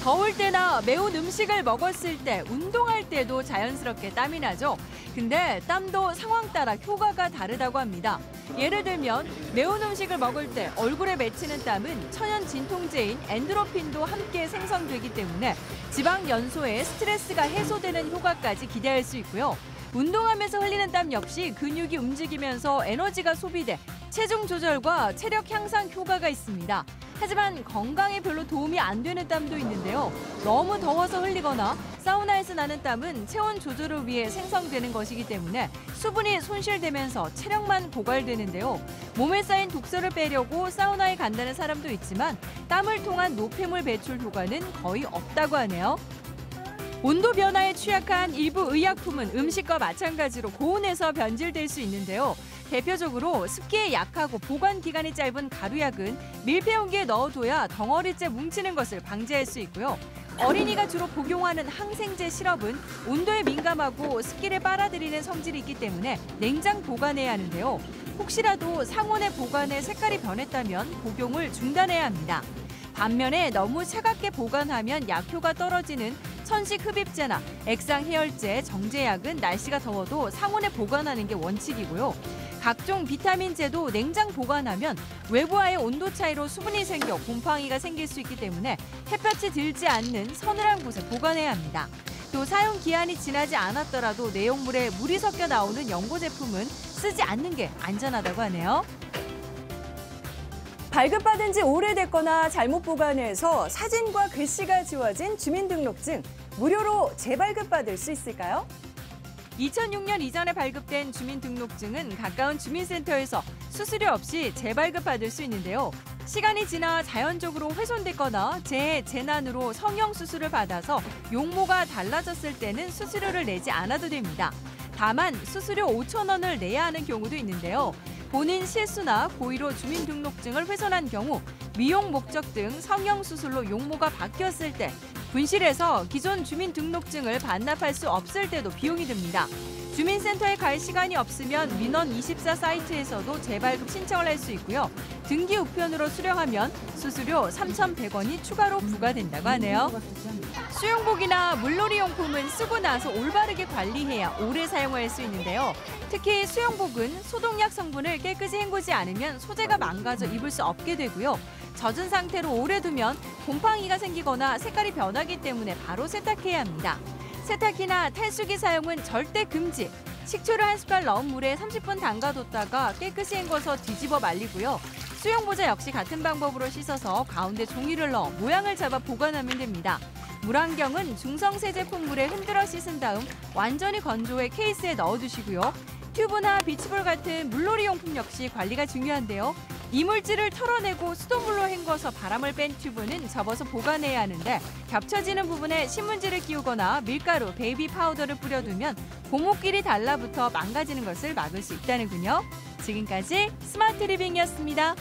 더울 때나 매운 음식을 먹었을 때, 운동할 때도 자연스럽게 땀이 나죠. 근데 땀도 상황 따라 효과가 다르다고 합니다. 예를 들면 매운 음식을 먹을 때 얼굴에 맺히는 땀은 천연 진통제인 엔도르핀도 함께 생성되기 때문에 지방 연소에 스트레스가 해소되는 효과까지 기대할 수 있고요. 운동하면서 흘리는 땀 역시 근육이 움직이면서 에너지가 소비돼 체중 조절과 체력 향상 효과가 있습니다. 하지만 건강에 별로 도움이 안 되는 땀도 있는데요. 너무 더워서 흘리거나 사우나에서 나는 땀은 체온 조절을 위해 생성되는 것이기 때문에 수분이 손실되면서 체력만 고갈되는데요. 몸에 쌓인 독소를 빼려고 사우나에 간다는 사람도 있지만 땀을 통한 노폐물 배출 효과는 거의 없다고 하네요. 온도 변화에 취약한 일부 의약품은 음식과 마찬가지로 고온에서 변질될 수 있는데요. 대표적으로 습기에 약하고 보관 기간이 짧은 가루약은 밀폐용기에 넣어둬야 덩어리째 뭉치는 것을 방지할 수 있고요. 어린이가 주로 복용하는 항생제 시럽은 온도에 민감하고 습기를 빨아들이는 성질이 있기 때문에 냉장 보관해야 하는데요. 혹시라도 상온에 보관해 색깔이 변했다면 복용을 중단해야 합니다. 반면에 너무 차갑게 보관하면 약효가 떨어지는 천식 흡입제나 액상 해열제, 정제약은 날씨가 더워도 상온에 보관하는 게 원칙이고요. 각종 비타민제도 냉장 보관하면 외부와의 온도 차이로 수분이 생겨 곰팡이가 생길 수 있기 때문에 햇볕이 들지 않는 서늘한 곳에 보관해야 합니다. 또 사용 기한이 지나지 않았더라도 내용물에 물이 섞여 나오는 연고 제품은 쓰지 않는 게 안전하다고 하네요. 발급받은 지 오래됐거나 잘못 보관해서 사진과 글씨가 지워진 주민등록증, 무료로 재발급받을 수 있을까요? 2006년 이전에 발급된 주민등록증은 가까운 주민센터에서 수수료 없이 재발급받을 수 있는데요. 시간이 지나 자연적으로 훼손됐거나 재해, 재난으로 성형수술을 받아서 용모가 달라졌을 때는 수수료를 내지 않아도 됩니다. 다만 수수료 5,000원을 내야 하는 경우도 있는데요. 본인 실수나 고의로 주민등록증을 훼손한 경우 미용 목적 등 성형수술로 용모가 바뀌었을 때, 분실해서 기존 주민등록증을 반납할 수 없을 때도 비용이 듭니다. 주민센터에 갈 시간이 없으면 민원24 사이트에서도 재발급 신청을 할 수 있고요. 등기 우편으로 수령하면 수수료 3,100원이 추가로 부과된다고 하네요. 수영복이나 물놀이 용품은 쓰고 나서 올바르게 관리해야 오래 사용할 수 있는데요. 특히 수영복은 소독약 성분을 깨끗이 헹구지 않으면 소재가 망가져 입을 수 없게 되고요. 젖은 상태로 오래 두면 곰팡이가 생기거나 색깔이 변하기 때문에 바로 세탁해야 합니다. 세탁기나 탈수기 사용은 절대 금지. 식초를 한 숟갈 넣은 물에 30분 담가뒀다가 깨끗이 헹궈서 뒤집어 말리고요. 수영모자 역시 같은 방법으로 씻어서 가운데 종이를 넣어 모양을 잡아 보관하면 됩니다. 물안경은 중성세 제품 물에 흔들어 씻은 다음 완전히 건조해 케이스에 넣어두시고요. 튜브나 비치볼 같은 물놀이 용품 역시 관리가 중요한데요. 이물질을 털어내고 수돗물로 헹궈서 바람을 뺀 튜브는 접어서 보관해야 하는데 겹쳐지는 부분에 신문지를 끼우거나 밀가루, 베이비 파우더를 뿌려두면 고무끼리 달라붙어 망가지는 것을 막을 수 있다는군요. 지금까지 스마트 리빙이었습니다.